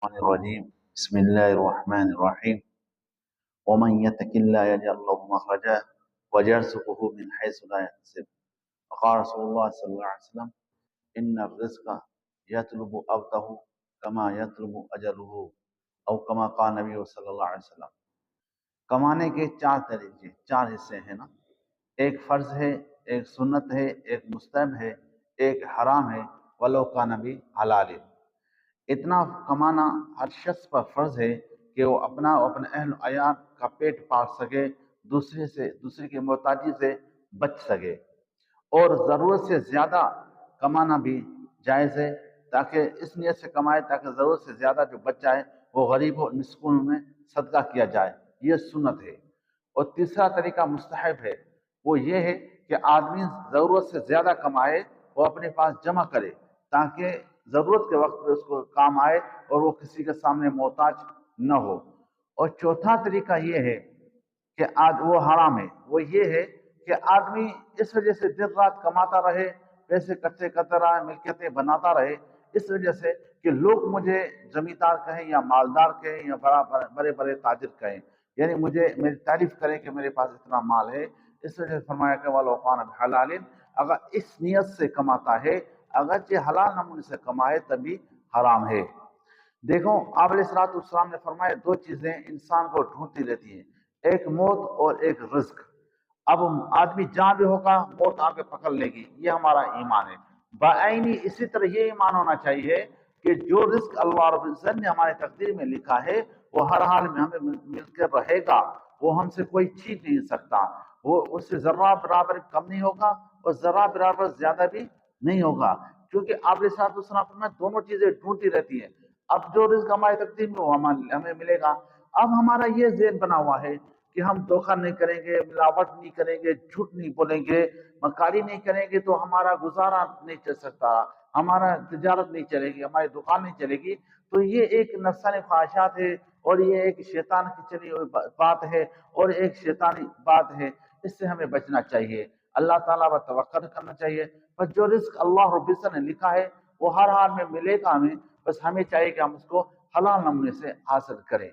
الرحمن الرجيم بسم الله الرحمن الرحيم ومن يتق الله يجعل له مخرجا ويرزقه من حيث لا يحتسب وقال رسول الله صلى الله عليه وسلم إن الرزق يطلب عبده كما يطلب أجله أو كما قال النبي صلی اللہ علیہ وسلم۔ کمانے کے چار طریقے، چار حصے ہیں نا، ایک فرض ہے، ایک سنت ہے، ایک مستحب ہے، ایک حرام ہے، ولو کان بحلال۔ اتنا کمانا ہر شخص پر فرض ہے کہ وہ اپنا اور اپنے اہل و عیال کا پیٹ پال سکے، دوسرے کی محتاجی سے بچ سکے، اور ضرورت سے زیادہ کمانا بھی جائز ہے، تاکہ اس نیت سے کمائے تاکہ ضرورت سے زیادہ جو بچ جائے وہ غریب اور مسکینوں میں صدقہ کیا جائے، یہ سنت ہے۔ اور تیسرا طریقہ مستحب ہے، وہ یہ ہے کہ آدمی ضرورت سے زیادہ کمائے اور اپنے پاس جمع کرے تاکہ ضرورت کے وقت پہ اس کو کام آئے اور وہ کسی کے سامنے محتاج نہ ہو۔ اور چوتھا طریقہ یہ ہے کہ وہ حرام ہے، وہ یہ ہے کہ آدمی اس وجہ سے دن رات کماتا رہے، پیسے اکٹھے کرتا رہے، ملکیتیں بناتا رہے، اس وجہ سے کہ لوگ مجھے زمیندار کہیں یا مالدار کہیں یا بڑے بڑے تاجر کہیں، یعنی میری تعریف کریں کہ میرے پاس اتنا مال ہے۔ اس وجہ سے فرمایا کہ وَلَوْ كَانَ بِحَلَالٍ، اگر اس نیت سے کماتا ہے، اگرچہ حلال نمونے سے کمائے تبھی حرام ہے۔ دیکھو آپ علیہ السلام نے فرمایا دو چیزیں انسان کو ڈھونڈتی رہتی ہیں، ایک موت اور ایک رزق۔ اب آدمی جہاں بھی ہوگا موت آ کے پکڑ لے گی، یہ ہمارا ایمان ہے۔ بعینی اسی طرح یہ ایمان ہونا چاہیے کہ جو رزق اللہ رب العزت نے ہمارے تقدیر میں لکھا ہے وہ ہر حال میں ہمیں مل کر رہے گا، وہ ہم سے کوئی چھین نہیں سکتا، وہ اس سے ذرہ برابر کم نہیں ہوگا اور ذرہ برابر زیادہ بھی نہیں ہوگا، کیونکہ آپ علیہ السلام میں دونوں چیزیں ڈھونڈتی رہتی ہیں۔ اب جو رزق ہمارے تقدیر میں وہ ہمیں ملے گا۔ اب ہمارا یہ ذہن بنا ہوا ہے کہ ہم دھوکہ نہیں کریں گے، ملاوٹ نہیں کریں گے، جھوٹ نہیں بولیں گے، مکاری نہیں کریں گے تو ہمارا گزارا نہیں چل سکتا، ہمارا تجارت نہیں چلے گی، ہماری دکان نہیں چلے گی۔ تو یہ ایک نفسانی خواہشات ہے اور یہ ایک شیطان کی چلی ہوئی بات ہے اور ایک شیطانی بات ہے، اس سے ہمیں بچنا چاہیے، اللہ تعالیٰ پر توکل کرنا چاہیے۔ پر جو رزق اللہ رب العزت نے لکھا ہے وہ ہر حال میں ملے گا ہمیں، بس ہمیں چاہیے کہ ہم اس کو حلال نمونے سے حاصل کریں۔